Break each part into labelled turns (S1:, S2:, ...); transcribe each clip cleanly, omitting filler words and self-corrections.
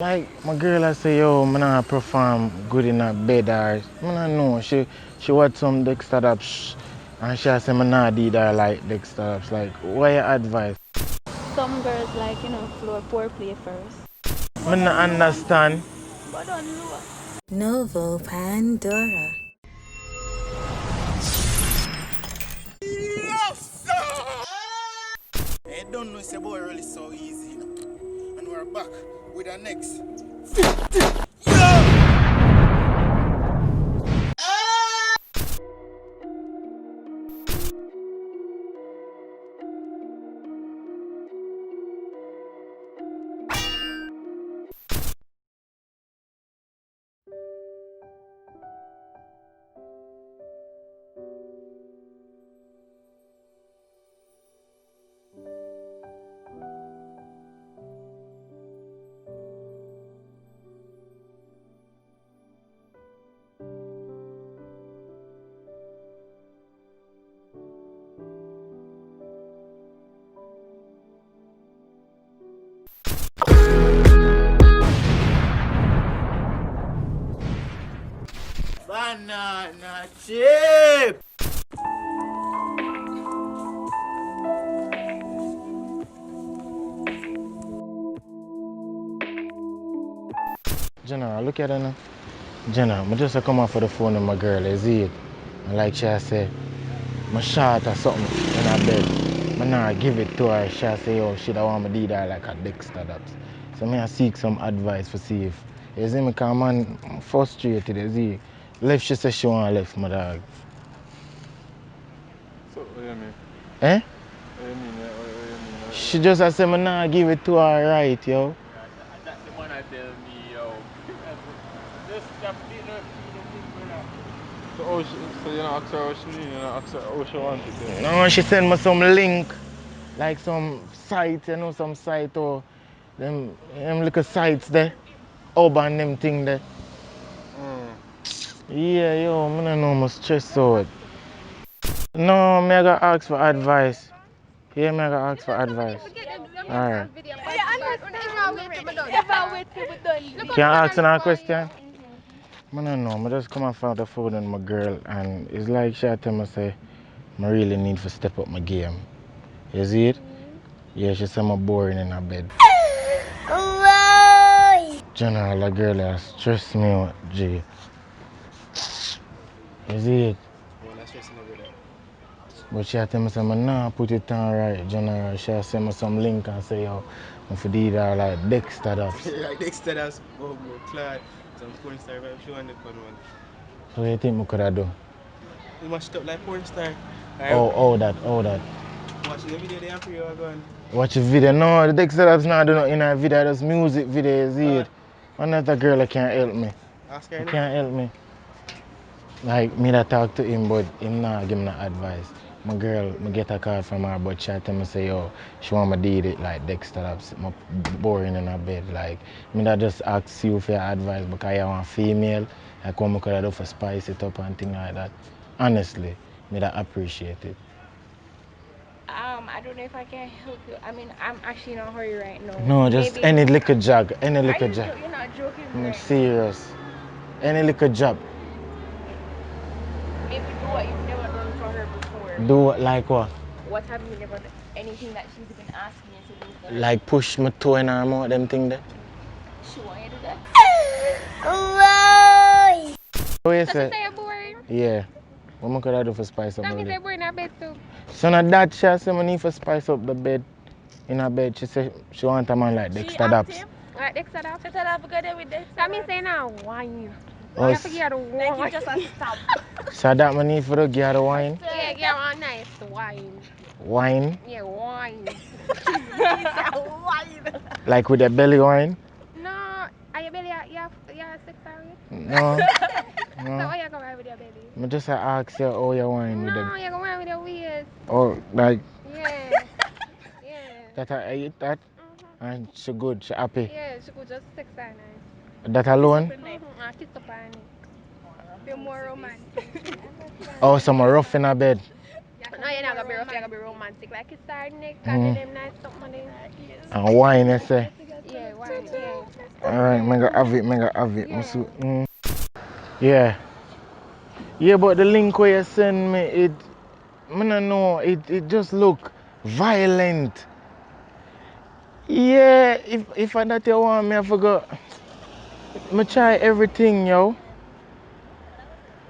S1: Like my girl I say, yo, I not perform good in a bed or I don't know. She watch some Dexter Daps and she say I not do that like Dexter Daps. Like why your advice?
S2: Some girls like, floor foreplay first.
S1: I not understand.
S2: But on low.
S3: Novoo Pandorahh.
S4: I don't know, it's a boy really so easy, And we're back with our next. Banana chip!
S1: Jenna, look at her now. Jenna, I just come off for the phone with my girl, you see it? And like she say, I shot or something in her bed. I not give it to her. She say, yo, she don't want me to do that like a Dexter Daps. So I seek some advice for see if, you see me, because man, I'm frustrated, you see. Left, she say she want left, my dog.
S5: So, what do you mean?
S1: Eh?
S5: What do you mean? What do you mean?
S1: She just say, I not give it to her right, yo.
S5: That's the one I tell me, yo. Just stop being a so you don't ask her what she need, you don't ask her what she wants it.
S1: No, she send me some link, like some site, some site or them little sites there, urban them thing there. Yeah, yo, I don't know, I'm stressed out. No, I gotta ask for advice. Yeah, I gotta ask for advice. Alright. Can I ask another question? I don't know, I just come off the phone with my girl and it's like she tell me say, I really need to step up my game. You see it? Yeah, she said I'm boring in her bed. General, the girl that stress me out, G. You see it?
S4: Well, that's stressing every day.
S1: But she tell me, say, nah, put it on right, General. She send me some link and say, yo, I'm for do that like Dexter Daps.
S4: Like Dexter Daps, Clyde, some porn star, but she want the fun one.
S1: So what do you think I could have done?
S4: You mashed up like porn star.
S1: Oh, that.
S4: Watching the video they have for you, going.
S1: Watch the video. No, the Dexter Daps not do nothing in a video, just music video, you see it? Another girl that can't help me.
S4: Ask her
S1: He
S4: anything.
S1: can't help me. Like, me that talk to him, but him not give me no advice. My girl, me get a call from her, but she tell me say, yo, she want me do it like Dexter Daps, I'm boring in her bed. Like, me that just ask you for your advice because you want female, like what me could do for spice it up and things like that. Honestly, me that appreciate it.
S2: I don't know if I can help you. I mean, I'm actually in a hurry right now.
S1: No, just
S2: Maybe
S1: any little jog, any little jog.
S2: You're not joking,
S1: I'm
S2: right?
S1: serious. Any little job.
S2: Maybe do what you've never done for her before.
S1: Do like what?
S2: What have you never done? Anything that she's been asking you to do for her?
S1: Like push my toe in her mouth, them thing there.
S2: She want you to do that?
S1: What you
S2: So
S1: say?
S2: she say you're boring?
S1: Yeah. What I could do for spice up
S2: That
S1: my
S2: means
S1: bed?
S2: you're boring in her bed too.
S1: So now that she said I need to spice up the bed. In her bed, she said she want a man like Dexter Daps.
S2: Like Dexter Daps. She said I forgot it with Dexter. That means saying now wine.
S1: Oh,
S2: You have to get her the wine.
S6: Like you just a stamp.
S1: so that I need for the give her the wine?
S2: Yeah, get her a nice wine.
S1: Wine?
S2: Yeah, wine.
S6: Wine.
S1: Like with the belly wine?
S2: No, are your belly, you have sex already?
S1: No.
S2: So
S1: No.
S2: how you go around with your belly?
S1: I just ask you how you wine with
S2: No,
S1: them.
S2: you go around with your waist.
S1: Oh, like
S2: Yeah. Yeah.
S1: that I eat that? And she good, she happy.
S2: Yeah, she could just sex her nice.
S1: That alone?
S2: And kiss up her neck. Feel more romantic.
S1: Oh, some rough in her bed.
S2: No, you're not gonna be rough, you're gonna be romantic. Like it's our neck and them nice something.
S1: And wine, you say?
S2: Yeah, why? Yeah.
S1: Alright, mega have it, mega have it.
S2: Yeah.
S1: Yeah. Yeah, but the link where you send me, I don't know, it just look violent. Yeah, if I that you want me, I forgot. Me try everything, yo.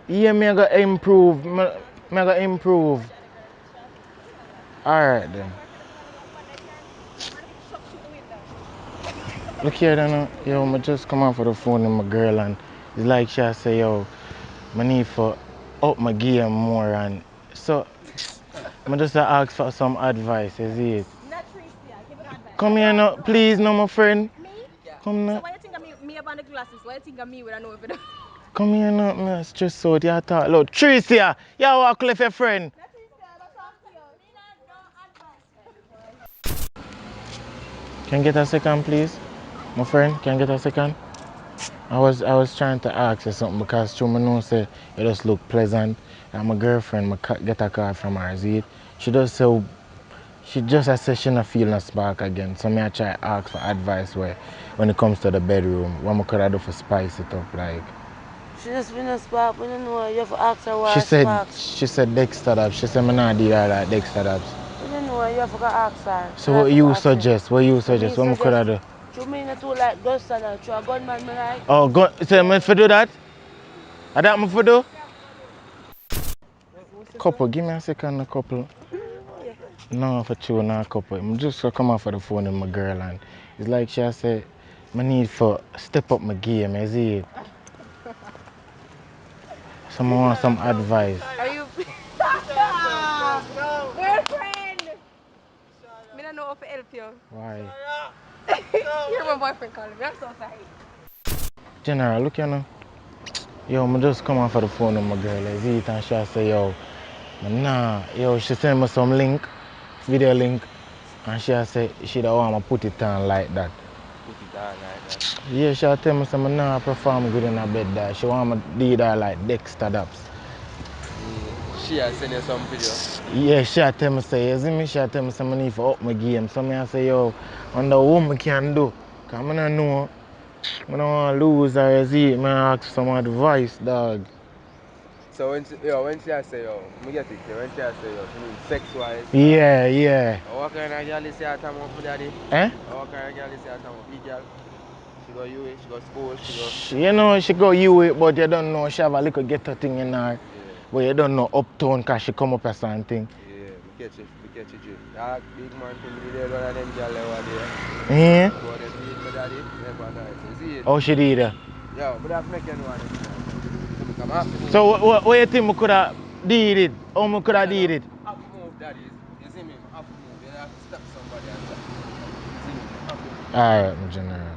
S1: Yeah, me I gotta improve. Me I gotta improve. Alright then. Look here then, yo, I just come off of the phone with my girl and it's like she say, yo, I need for up my game more and so I just ask for some advice, is it?
S6: Not Tricia, give her advice.
S1: Come here now, please, no, my friend.
S6: Me?
S1: Come
S6: So
S1: now.
S6: why you think of me about the glasses? Why you think of me when I know if it
S1: Come here now, man. Stress out, you talk loud. Tricia, you walk left your friend.
S6: Not Tricia, I don't talk to you. Me not no advice.
S1: Can I get a second, please? My friend, can I get a second? I was trying to ask you something because through my know say you just look pleasant. And my girlfriend, get a card from her, see it? She does so she just said she not feel no spark again. So me I try ask for advice where when it comes to the bedroom, what I could do for spice it up like.
S7: She just been a spark, we don't know. You have to ask her why
S1: She said
S7: sparks.
S1: she said Dexter Dabs. She said me not do that like Dexter Dabs.
S7: We don't know. You have to ask her.
S1: So what you suggest? What you suggest? What I could do?
S7: You mean it too like dust and that? You a gunman me like?
S1: Oh, go say me for do that? I that me for do? Couple, give me a second, a couple. No, for true, not a couple. I'm just gonna come off of the phone with my girl and it's like she said, I need for step up my game, is it? Someone want some advice.
S6: Are you girlfriend? Me don't know how to help you.
S1: Why?
S6: You're my boyfriend calling me. I'm so sorry.
S1: General, look here now. Yo, I just come off of the phone with my girl, is it? And she say, yo, nah, yo, she send me some link, video link, and she say she don't want me put it on like that.
S5: Put it on like that.
S1: Yeah, she tell me say I nah perform good in her bed that. She want me do that like Dexter Dabs.
S5: She has sent you some video.
S1: Yeah, she tell me say, you see me, she tell me say I need to up my game. So I say, yo, wonder what I can do. Cause I don't know, I don't want to lose her, you see. I ask some advice, dog.
S5: So when she say, yo, me get it. When she say, yo, she mean sex-wise.
S1: Yeah.
S5: What kind of girl is that time for daddy?
S1: Eh?
S5: What kind of girl is that time for big girl? She go UA, she go school, she go...
S1: You know, she go you but you don't know she have a little ghetto thing in her.
S5: Yeah.
S1: But you don't know uptown cause she come up as something.
S5: Yeah, we catch it, Jay. That big man thing, we did one of them girl over there.
S1: Yeah?
S5: Go there, beat my daddy, never nice. You see it?
S1: How she did that?
S5: Yo, but that's making one. Come on.
S1: So what you think I could have did it? How I could have did it?
S5: Have to move, daddy. You see me? Have to move. You have to stop somebody and chat. You see me? Have to move.
S1: Alright, my general.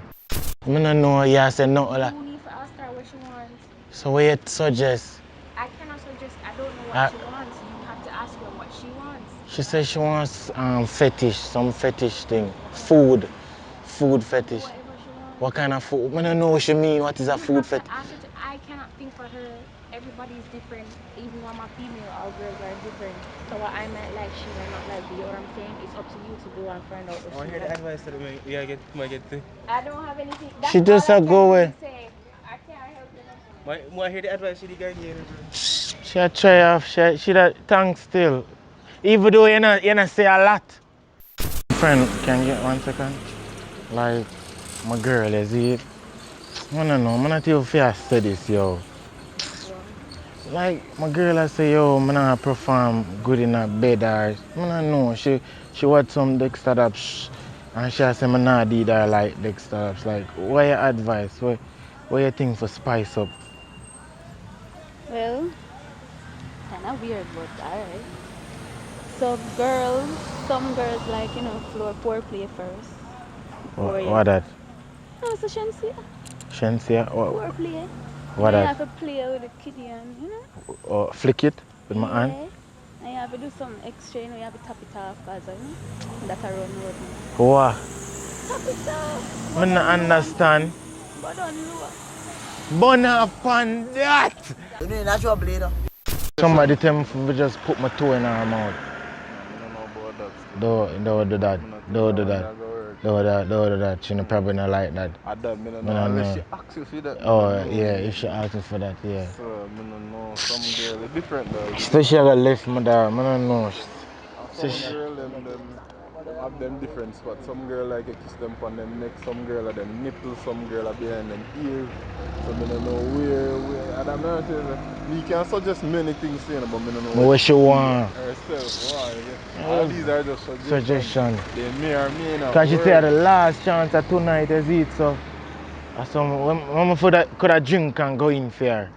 S1: I don't know you say nothing like.
S2: You need to ask her what she wants.
S1: So what you suggest?
S2: I cannot suggest. I don't know what she wants. You have to ask her what she wants.
S1: She says she wants fetish, some fetish thing. Food fetish.
S2: Whatever she wants.
S1: What kind of food? I don't know what she mean. What is a food fetish?
S2: I cannot think for her. Everybody is different. Even when I'm a female, all girls are different. So what I might like, she might not like. You know what I'm saying? It's up to you to go and find out what she likes.
S5: Advice to me. We get to.
S2: I don't have anything. That's
S1: She just
S2: all I can
S1: go away.
S2: really say. I can't help you.
S5: I hear the advice she got here.
S1: She a try off. She that thanks still. Even though you not say a lot. Friend, can you get 1 second? Like my girl, is it? I don't know. I'm not even feel say this, yo. Like my girl, I say, yo, I'm not perform good in her bed. Or, I don't know. She watch some Dexter Dabs, and she say, I'm not do that like Dexter Dabs. Like, what your advice? What you think for spice up?
S8: Well, kind of weird, but alright. Some girls like, floor foreplay first.
S1: What that?
S8: No, it's a shensia.
S1: Shensia?
S8: Foreplay.
S1: What
S8: You
S1: that?
S8: have to play with the kitty and,
S1: Or flick it with my hand?
S8: And you have to do some extra, you have to tap it off, because, that's a run road.
S1: What?
S8: Tap it off.
S1: I don't understand.
S8: But on low.
S1: Burn upon that!
S9: You know, natural blade.
S1: Somebody tell me to just put my toe in her mouth.
S9: I don't know about that.
S1: Don't do that. Don't do that. Don't do that. She probably not like that.
S9: I don't know.
S1: Unless
S9: she asks you for that.
S1: Oh, yeah, if she asks me for that, yeah.
S9: So, I don't know. Some girl is different though.
S1: Especially I got left my dog, I don't know.
S9: Some girl them have them different spots. Some girl like you kiss them on them neck, some girl are them nipples, some girl are behind them ears. So I don't know where. And I'm not saying you can suggest many things to you, but I don't know
S1: what she want.
S9: Herself, all these are just
S1: Suggestion.
S9: They may or may not.
S1: Because she said the last chance of tonight is it, so. Mama could have drink and go in for her.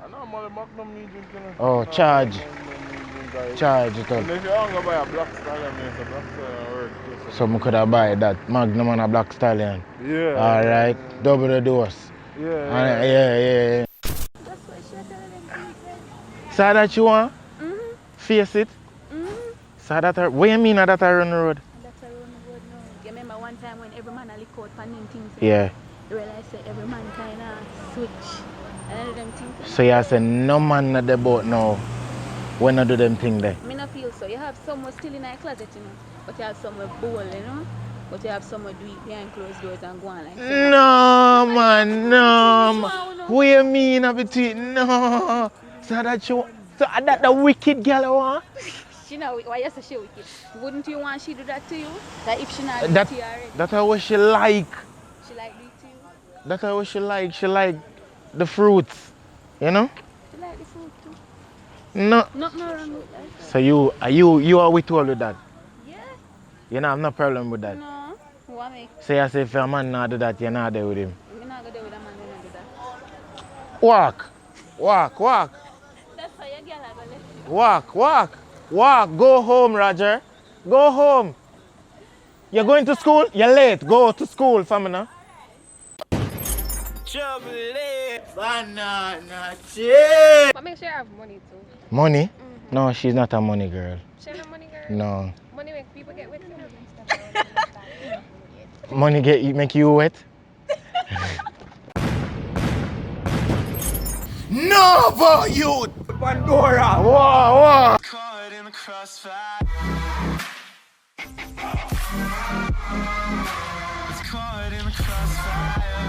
S9: I know, man, Magnum need drinking.
S1: Oh, charge. Charge it up.
S9: And if you want to buy a black stallion, it's a black stallion work too.
S1: So I could have buy that Magnum and a black stallion.
S9: Yeah.
S1: Alright, double the dose. Yeah.
S8: That's what she telling them.
S1: So that you want? Face it? So that her, what you mean that I run the road?
S8: That's around the road now. You remember one time when every man a lick out for them things?
S1: Yeah.
S8: You realize that every man kind of switch. And them things.
S1: So you say no man at the boat now when I do them thing there?
S8: Me not feel so. You have some still in a closet, you know. But you have some bowl, you know. But you have some do it behind closed doors and go on like that.
S1: No man. What you mean of it? No. So that you so that the wicked girl you want?
S8: She know why you say she wicked. Wouldn't you want she do that to you? That if she not do it to you already.
S1: That's what she like.
S8: She like do it to you?
S1: That's what she like. She like the fruits. You know?
S8: She like the fruit too.
S1: No.
S8: Nothing wrong with that.
S1: So you are with all with that?
S8: Yeah.
S1: You know, have no problem with that.
S8: No. What make?
S1: So you say if a man not do that, you're not there with him.
S8: We're not gonna do with a man who not do that.
S1: Walk.
S8: That's why your girl are gonna let you.
S1: Walk. Go home, Roger. Go home. You're going to school? You're late. Go to school, family.
S4: Banana chip.
S6: But make sure you have money too.
S1: Money? No, she's not a money girl.
S6: She's not money girl.
S1: No.
S6: Money make people get wet.
S1: Money make you wet?
S4: Novoo youth.
S5: Pandorahh.
S1: Whoa.
S4: Caught in the crossfire. It's caught in the crossfire.